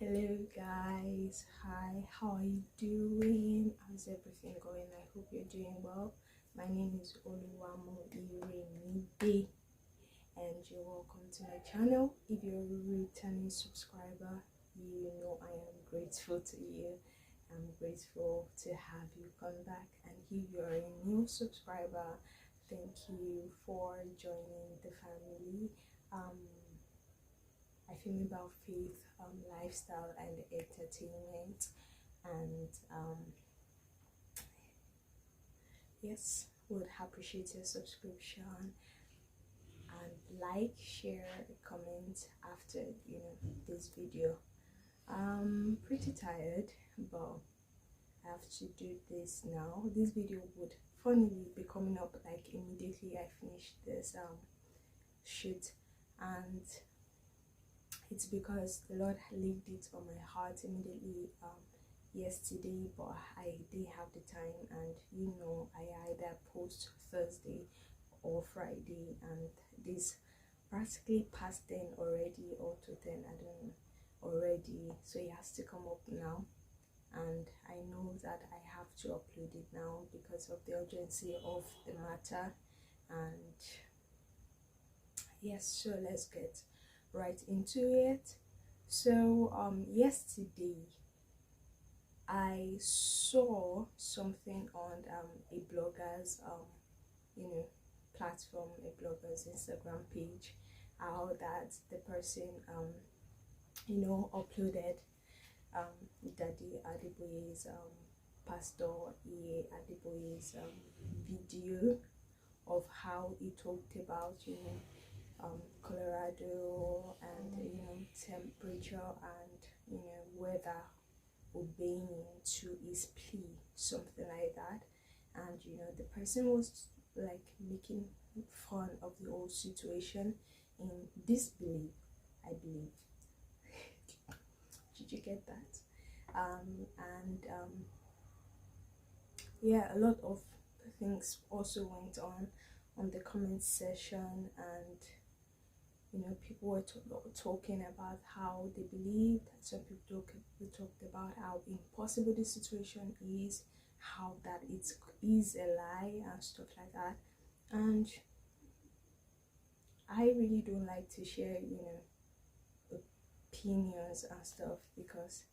Hello guys, hi, how are you doing? How's everything going? I hope you're doing well. My name is Oluwamo Iremide and you're welcome to my channel. If you're a returning subscriber, you know I am grateful to you. I'm grateful to have you come back, and if you're a new subscriber, thank you for joining the family. I film about faith, lifestyle, and entertainment. And yes, would appreciate your subscription and like, share, comment after this video. I'm pretty tired, but I have to do this now. This video would funnily be coming up like immediately I finish this shoot, and it's because the Lord laid it on my heart immediately yesterday, but I didn't have the time, and I either post Thursday or Friday, and this practically past 10 already, or to 10, I don't know already, so it has to come up now, and I know that I have to upload it now because of the urgency of the matter. And yes, so let's get right into it. So yesterday I saw something on a blogger's platform, a blogger's Instagram page, how that the person uploaded Daddy Adeboye's Pastor E. Adeboye's video of how he talked about Colorado, and temperature, and weather, obeying to his plea, something like that. And the person was like making fun of the whole situation in disbelief, I believe. Did you get that? Yeah, a lot of things also went on the comment section, and people were talking about how they believed. Some people talked about how impossible the situation is, how that it is a lie and stuff like that. And I really don't like to share opinions and stuff, because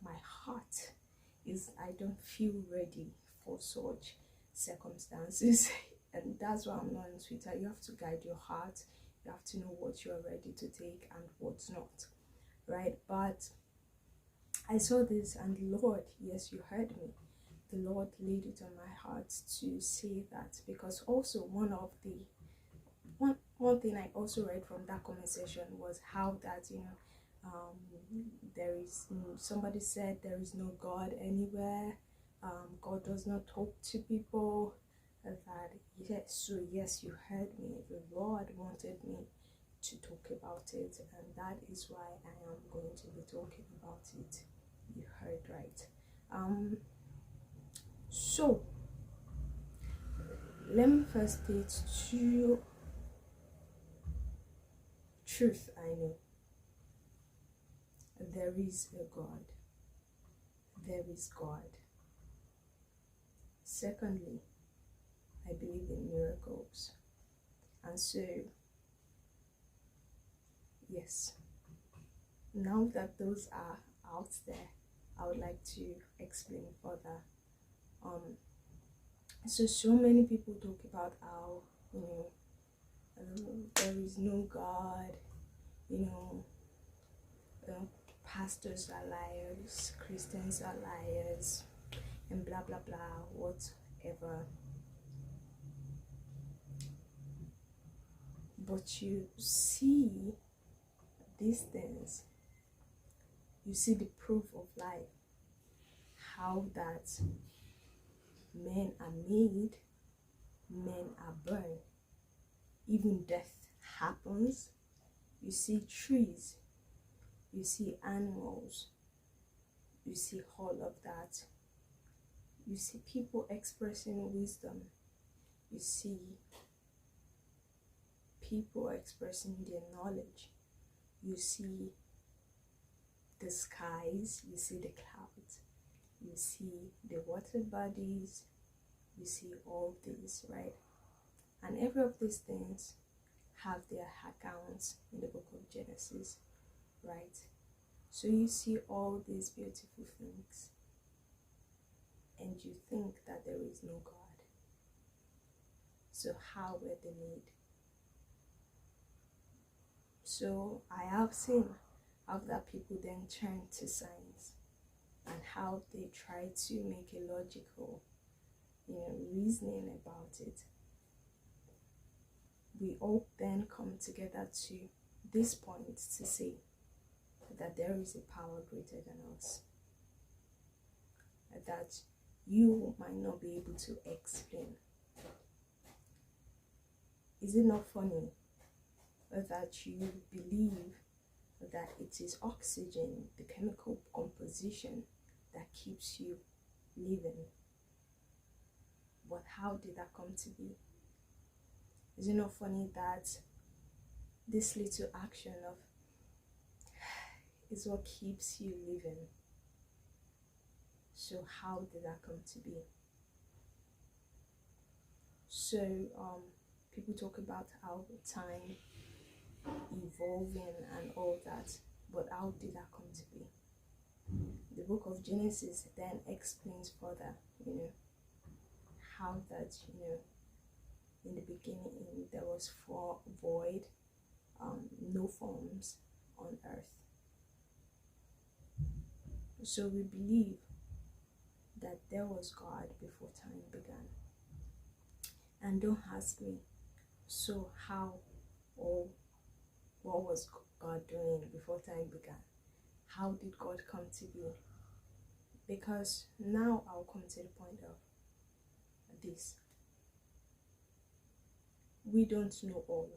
my heart is, I don't feel ready for such circumstances. And that's why I'm not on Twitter. You have to guide your heart. You have to know what you're ready to take and what's not, right? But I saw this, and the Lord, yes, you heard me, the Lord laid it on my heart to say that, because also one thing I also read from that comment section was how that there is, somebody said there is no God anywhere. God does not talk to people. That yes, so yes, you heard me. The Lord wanted me to talk about it, and that is why I am going to be talking about it. You heard right. So let me first state two truth I know. There is a God. There is God. Secondly, I believe in miracles. And so, yes, now that those are out there, I would like to explain further. So many people talk about how there is no God, pastors are liars, Christians are liars, and blah blah blah, whatever. But you see these things, you see the proof of life, how that men are made, men are born, even death happens. You see trees, you see animals, you see all of that. You see people expressing wisdom, you see people expressing their knowledge, you see the skies, you see the clouds, you see the water bodies, you see all these, right? And every of these things have their accounts in the book of Genesis, right? So you see all these beautiful things and you think that there is no God. So how were they made? So I have seen how that people then turn to science and how they try to make a logical, reasoning about it. We all then come together to this point to say that there is a power greater than us, that you might not be able to explain. Is it not funny that you believe that it is oxygen, the chemical composition, that keeps you living? But how did that come to be? Is it not funny that this little action of is what keeps you living? So how did that come to be? So people talk about how time evolving and all that, but how did that come to be? The book of Genesis then explains further, how that, in the beginning there was void, no forms on earth. So we believe that there was God before time began. And don't ask me, so how or what was God doing before time began? How did God come to be? Because now I'll come to the point of this. We don't know all.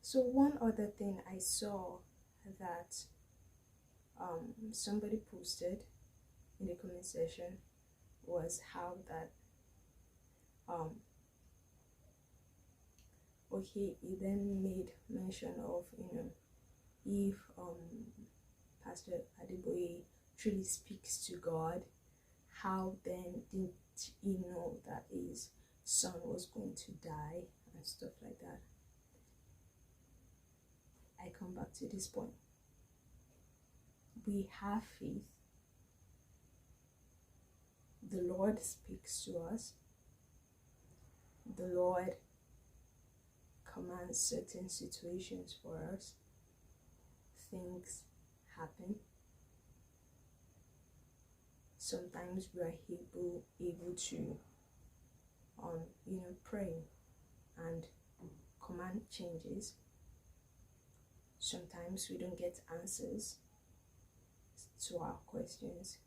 So one other thing I saw that somebody posted in the comment section was how that okay, he then made mention of, if Pastor Adeboye truly speaks to God, how then didn't he know that his son was going to die and stuff like that? I come back to this point. We have faith. The Lord speaks to us. The Lord commands certain situations for us. Things happen. Sometimes we are able to pray and command changes. Sometimes we don't get answers to our questions.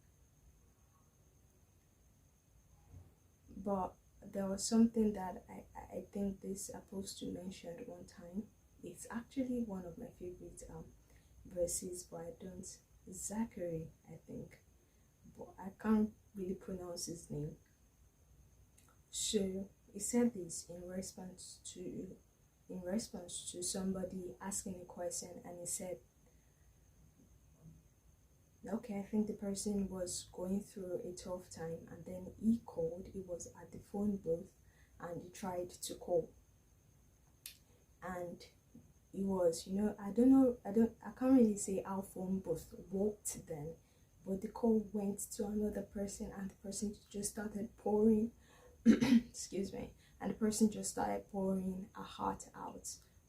But there was something that I think this apostle mentioned one time. It's actually one of my favorite verses, but I don't. Zachary, I think, but I can't really pronounce his name. So he said this in response to somebody asking a question, and he said, okay, I think the person was going through a tough time, and then he called. He was at the phone booth and he tried to call, and he was, I can't really say how phone booth worked then, but the call went to another person and the person just started pouring excuse me, and the person just started pouring a heart out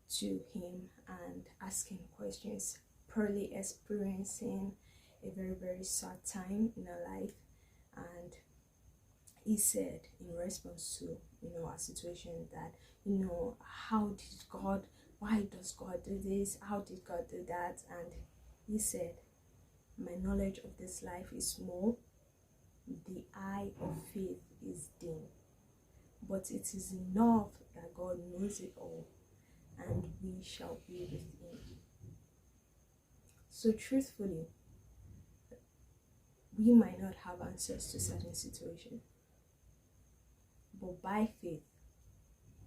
to him and asking questions, probably experiencing a very, very sad time in her life. And he said in response to a situation that, why does God do this, how did God do that? And he said, my knowledge of this life is small, the eye of faith is dim, but it is enough that God knows it all, and we shall be with him. So truthfully, we might not have answers to certain situations, but by faith,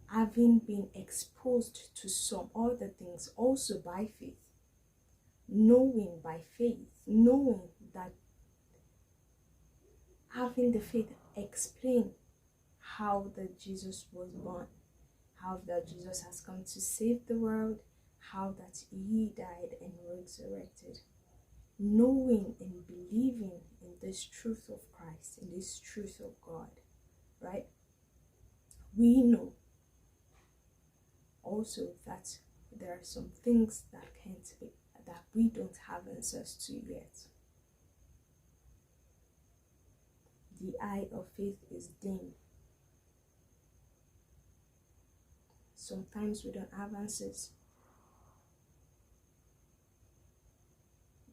having been exposed to some other things also by faith, knowing by faith, knowing that, having the faith explain how that Jesus was born, how that Jesus has come to save the world, how that he died and resurrected. Knowing and believing in this truth of Christ, in this truth of God, right? We know also that there are some things that can't be, that we don't have answers to yet. The eye of faith is dim. Sometimes we don't have answers,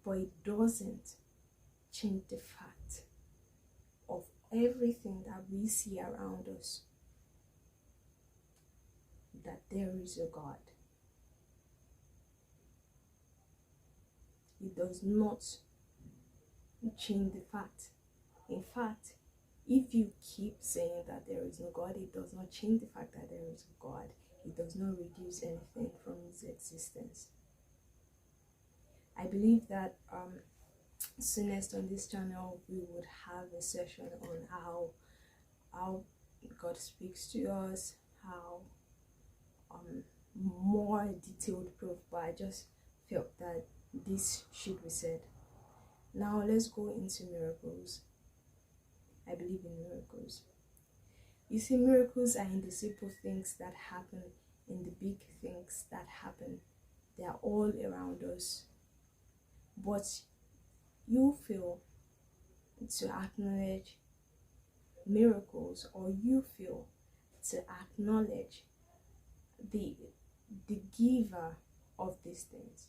but it doesn't change the fact of everything that we see around us, that there is a God. It does not change the fact. In fact, if you keep saying that there is no God, it does not change the fact that there is a God. It does not reduce anything from his existence. I believe that soonest on this channel we would have a session on how God speaks to us, how more detailed proof, but I just felt that this should be said. Now let's go into miracles. I believe in miracles. You see, miracles are in the simple things that happen, in the big things that happen. They are all around us. But you feel to acknowledge miracles, or you feel to acknowledge the giver of these things.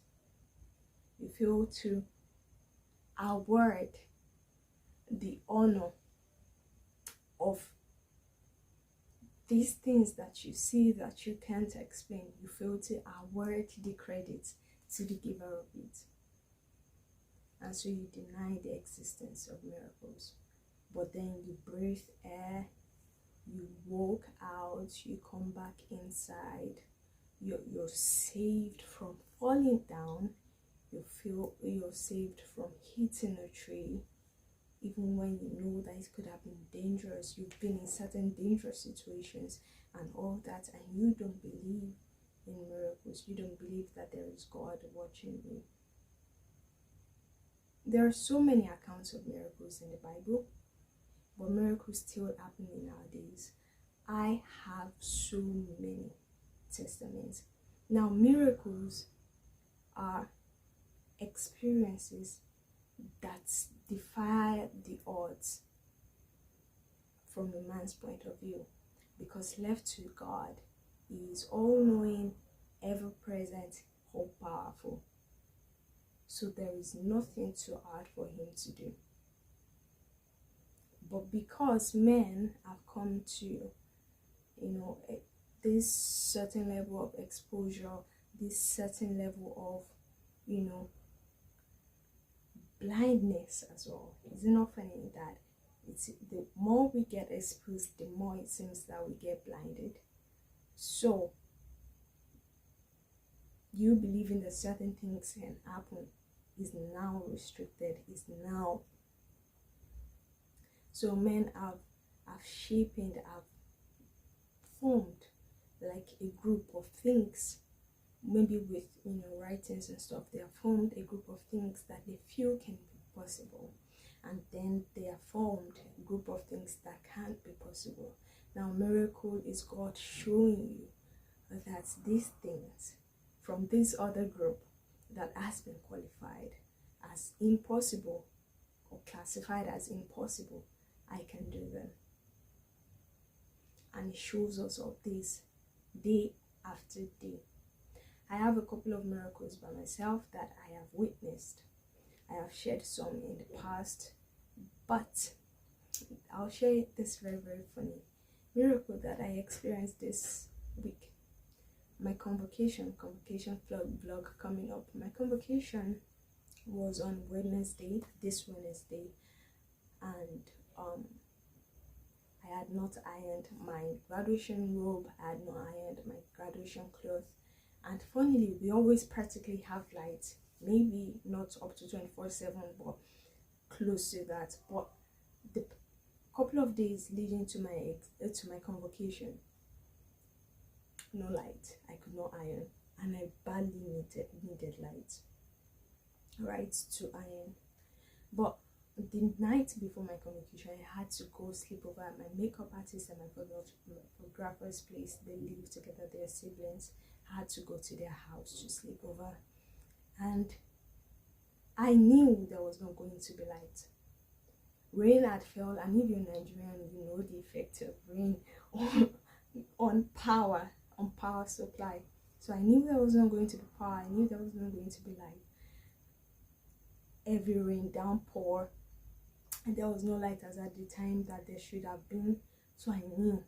You feel to award the honor of these things that you see that you can't explain. You feel to award the credit to the giver of it. And so you deny the existence of miracles. But then you breathe air, you walk out, you come back inside, you're saved from falling down, you feel you're saved from hitting a tree, even when you know that it could have been dangerous. You've been in certain dangerous situations and all that, and you don't believe in miracles. You don't believe that there is God watching you. There are so many accounts of miracles in the Bible, but miracles still happen in our days. I have so many testaments. Now, miracles are experiences that defy the odds from a man's point of view, because left to God, he is all-knowing, ever-present, all-powerful. So there is nothing too hard for him to do. But because men have come to, this certain level of exposure, this certain level of, blindness as well. Is it not funny that the more we get exposed, the more it seems that we get blinded? So you believing that certain things can happen is now restricted, is now. So men have shaped, have formed like a group of things, maybe with writings and stuff. They have formed a group of things that they feel can be possible, and then they have formed a group of things that can't be possible. Now, miracle is God showing you that these things from this other group that has been qualified as impossible or classified as impossible, I can do them. And it shows us all this day after day. I have a couple of miracles by myself that I have witnessed. I have shared some in the past, but I'll share this very, very funny miracle that I experienced this week. My convocation vlog coming up. My convocation was on Wednesday, this Wednesday, and I had not ironed my graduation robe, I had not ironed my graduation clothes, and funnily, we always practically have lights maybe not up to 24/7, but close to that. But the couple of days leading to my convocation, no light. I could not iron, and I badly needed light, right, to iron. But the night before my convocation, I had to go sleep over at my makeup artist and my photographer's place. They live together, they're siblings. I had to go to their house to sleep over, and I knew there was not going to be light. Rain had fell, and if you're Nigerian, you know the effect of rain on power supply. So I knew there was not going to be power. I knew there was not going to be light. Heavy rain, downpour, and there was no light as at the time that there should have been. So I knew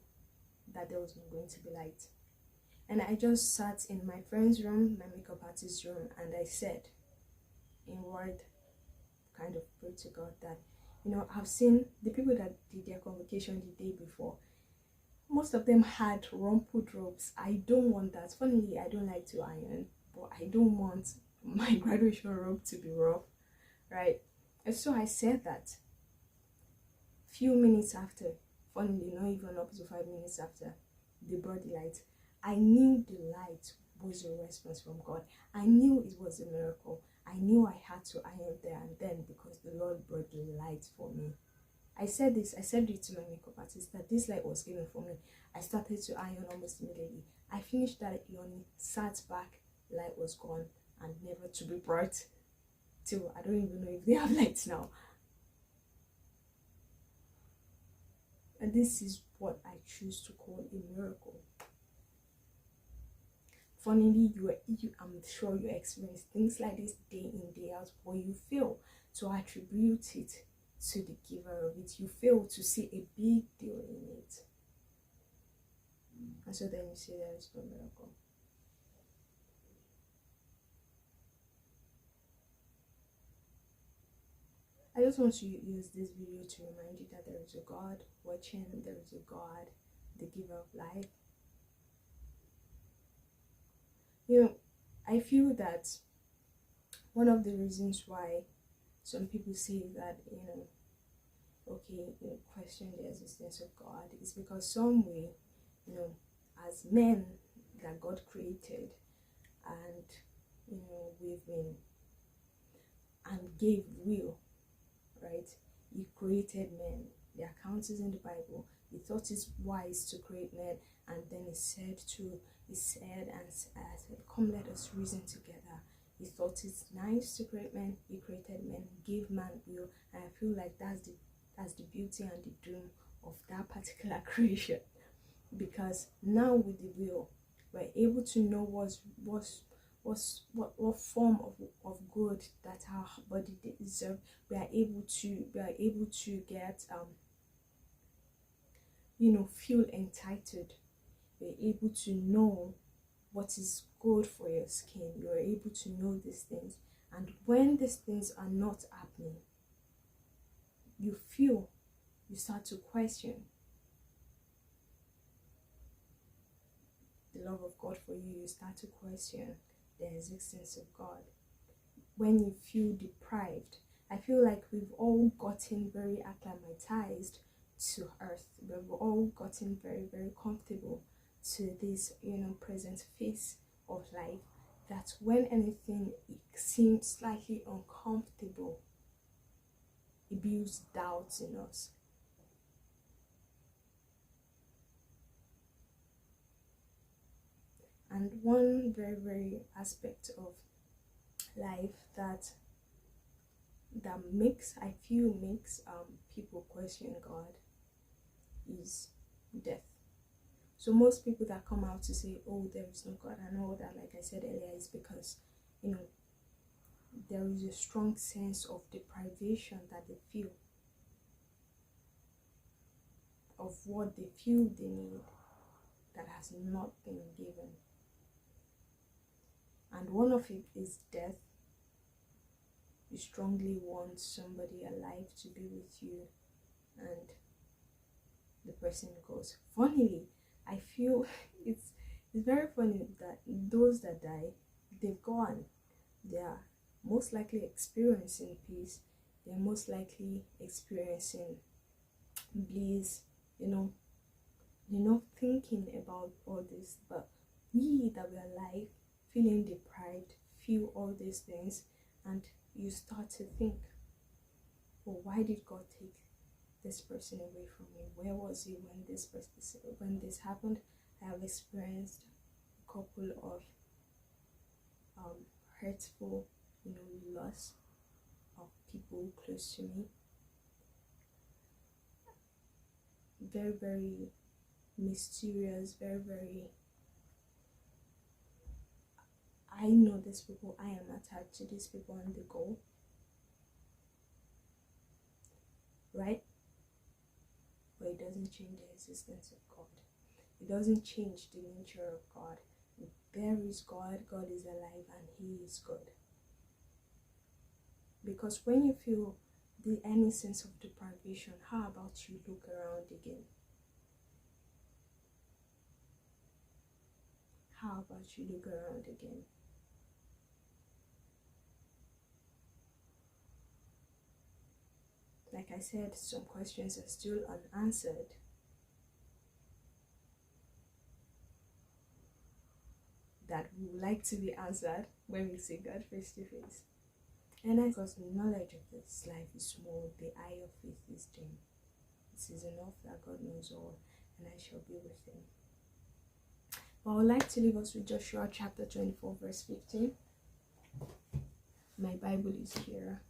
that there was not going to be light. And I just sat in my friend's room, my makeup artist's room, and I said in word, kind of pray to God that, I've seen the people that did their convocation the day before. Most of them had rumpled robes. I don't want that. Funnily, I don't like to iron, but I don't want my graduation robe to be rough, right? And so I said that. Few minutes after, funnily, not even up to 5 minutes after, they brought the light. I knew the light was a response from God. I knew it was a miracle. I knew I had to iron there and then because the Lord brought the light for me. I said it to my makeup artist that this light was given for me. I started to iron almost immediately. I finished that yoni, sat back, light was gone and never to be brought till I don't even know if they have lights now. And this is what I choose to call a miracle. Funnily, I'm sure you experience things like this day in, day out, but you fail to attribute it to the giver of it. You fail to see a big deal in it. And so then you say there is no miracle. I just want to use this video to remind you that there is a God watching, there is a God, the giver of life. I feel that one of the reasons why some people say that, question the existence of God is because some way, as men that God created and, we've been and gave will, right? He created men. The account is in the Bible. He thought it's wise to create men, and then he said, come, let us reason together. He thought it's nice to create men. He created men, gave man will, and I feel like that's the beauty and the doom of that particular creation. Because now with the will, we're able to know what form of good that our body deserve. We are able to get feel entitled. We're able to know what is good for your skin. You're able to know these things, and when these things are not happening, you start to question the love of God for you. You start to question the existence of God. When you feel deprived, I feel like we've all gotten very acclimatized to earth. We've all gotten very, very comfortable to this, present phase of life, that when anything seems slightly uncomfortable, it builds doubts in us. And one very, very aspect of life that makes people question God is death. So most people that come out to say, oh, there is no God and all that, like I said earlier, is because there is a strong sense of deprivation that they feel of what they feel they need that has not been given. And one of it is death. You strongly want somebody alive to be with you, and the person goes. Funnily, I feel it's very funny that those that die, they've gone. They are most likely experiencing peace, they're most likely experiencing bliss, you're not thinking about all this. But we that were alive, feeling deprived, feel all these things, and you start to think, well, why did God take this person away from me? Where was he when this happened? I have experienced a couple of hurtful, loss of people close to me. Very, very mysterious, very, very. I know these people, I am attached to these people and the goal. Right? But it doesn't change the existence of God. It doesn't change the nature of God. There is God, God is alive, and He is good. Because when you feel any sense of deprivation, how about you look around again? How about you look around again? Like I said, some questions are still unanswered. That we would like to be answered when we see God face to face. And because the knowledge of this life is small, the eye of faith is dim. This is enough that God knows all, and I shall be with Him. But I would like to leave us with Joshua chapter 24, verse 15. My Bible is here.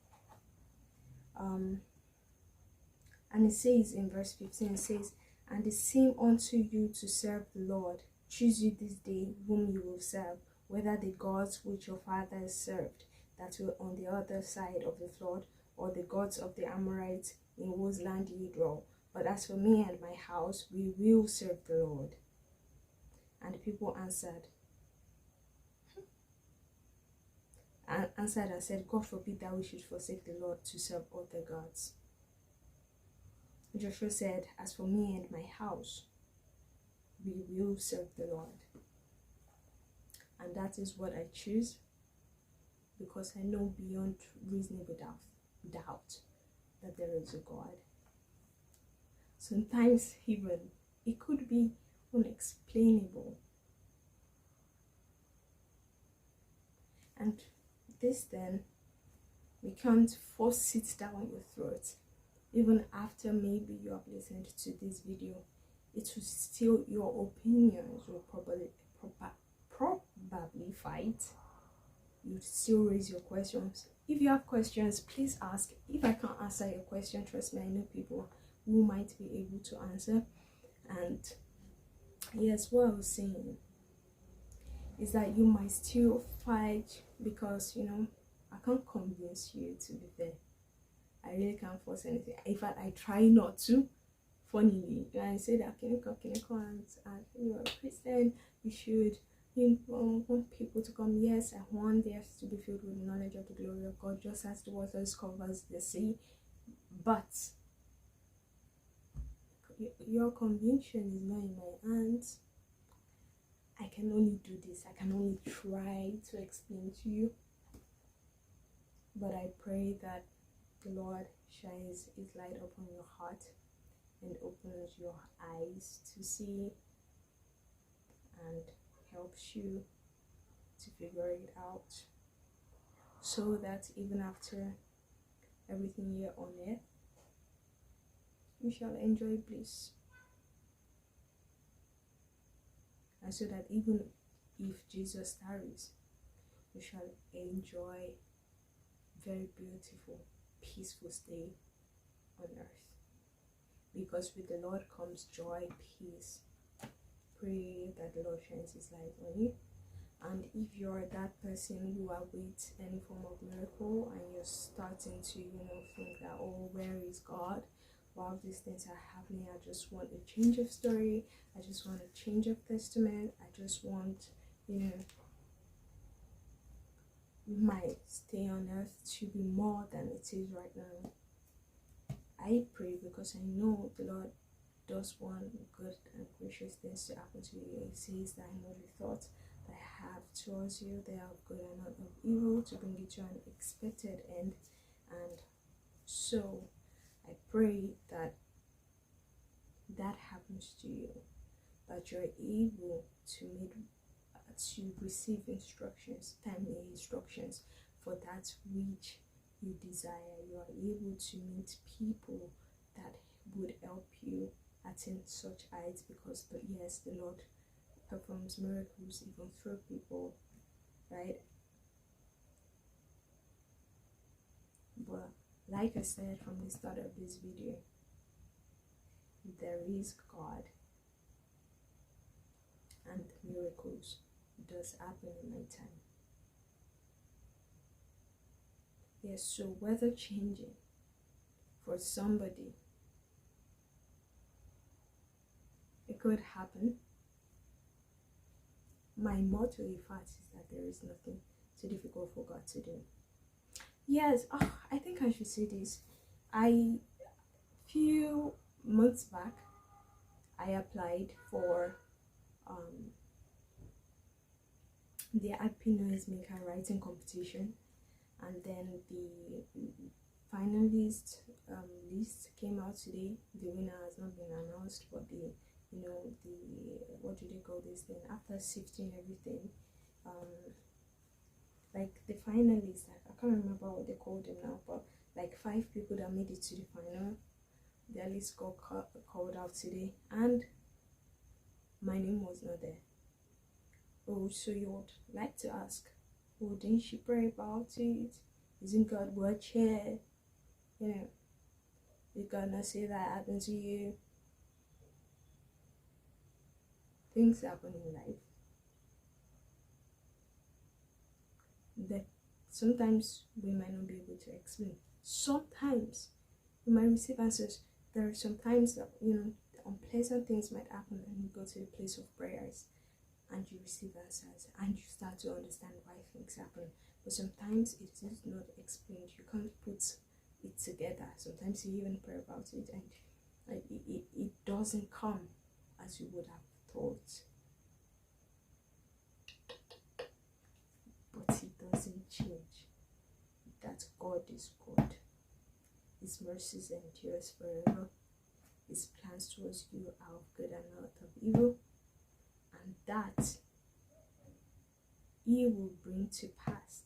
And it says in verse 15, it says, "And it seemed unto you to serve the Lord. Choose you this day whom you will serve, whether the gods which your fathers served, that were on the other side of the flood, or the gods of the Amorites in whose land ye dwell. But as for me and my house, we will serve the Lord." And the people answered and said, "God forbid that we should forsake the Lord to serve other gods." Joshua said, "As for me and my house, we will serve the Lord." And that is what I choose, because I know beyond reasonable doubt that there is a God. Sometimes even it could be unexplainable. And this then, we can't force it down your throat. Even after maybe you have listened to this video, it will still, your opinions will probably fight. You still raise your questions. If you have questions, please ask. If I can't answer your question, trust me, I know people who might be able to answer. And yes, what I was saying is that you might still fight, because I can't convince you, to be fair. I really can't force anything. In fact, I try not to. Funnily, I say that can you come and you're a Christian, you should want people to come. Yes, I want theirs to be filled with the knowledge of the glory of God, just as the waters covers the sea. But your conviction is not in my hands. I can only do this. I can only try to explain to you. But I pray that the Lord shines His light upon your heart and opens your eyes to see, and helps you to figure it out, so that even after everything here on earth, you shall enjoy bliss. And so that even if Jesus tarries, you shall enjoy very beautiful, peaceful stay on earth. Because with the Lord comes joy, peace. Pray that the Lord shines His light on you. And if you're that person who awaits any form of miracle, and you're starting to think that, oh, where is God while these things are happening? I just want a change of story, I just want a change of testament, I just want my stay on earth to be more than it is right now. I pray, because I know the Lord does want good and gracious things to happen to you. He says that I know the thoughts that I have towards you, they are good and not of evil, to bring you to an expected end. And so I pray that that happens to you, that you're able to receive instructions, timely instructions for that which you desire. You are able to meet people that would help you attain such heights, because yes, the Lord performs miracles even through people, right? But like I said from the start of this video, there is God, and miracles does happen in my time. Yes, so weather changing for somebody, it could happen. My motto, in fact, is that there is nothing too difficult for God to do. Yes, I think I should say this. Few months back, I applied for the Happy Noisemaker writing competition, and then the finalist list came out today. The winner has not been announced, but the what do they call this thing, after sifting everything, like the finalists, I can't remember what they called them now, but like 5 people that made it to the final, their list got called out today, and my name was not there. Oh, so you would like to ask, oh, didn't she pray about it? Isn't God watching? Did God not say that happened to you? Things happen in life that sometimes we might not be able to explain. Sometimes you might receive answers. There are some times that unpleasant things might happen, and you go to the place of prayers and you receive answers, and you start to understand why things happen. But sometimes it is not explained. You can't put it together. Sometimes you even pray about it, and it doesn't come as you would have thought. But it doesn't change that God is good. His mercies endures forever. His plans towards you are of good and not of evil, and that He will bring to pass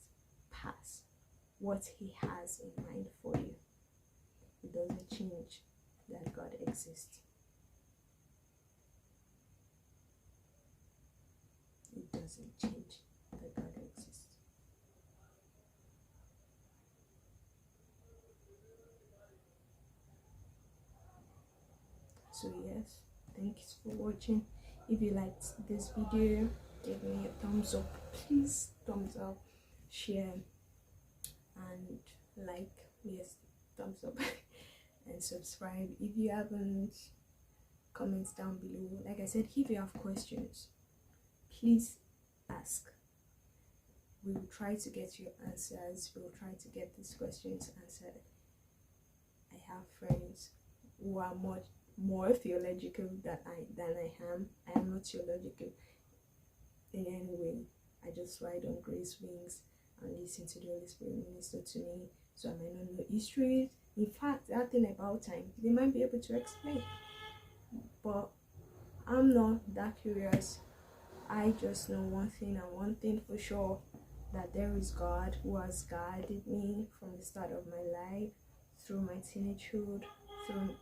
what He has in mind for you. It doesn't change that God exists. It doesn't change that God exists. So yes, thanks for watching. If you liked this video, give me a thumbs up. Please thumbs up, share, and like. Yes, thumbs up. And subscribe. If you haven't, comments down below. Like I said, if you have questions, please ask. We will try to get you answers. We will try to get these questions answered. I have friends who are more theological than I am. I am not theological in any way. I just ride on grace wings and listen to the Holy Spirit minister to me. So I might not know history. In fact, that thing about time, they might be able to explain. But I'm not that curious. I just know one thing, and one thing for sure, that there is God who has guided me from the start of my life, through my teenagehood, through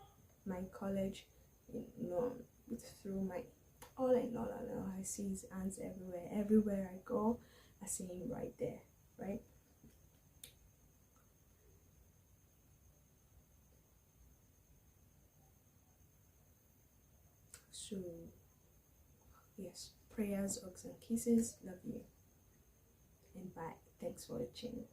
my college, through my all in all. I see His hands everywhere. Everywhere I go, I see Him right there, right? So yes, prayers, hugs, and kisses. Love you, and bye. Thanks for watching.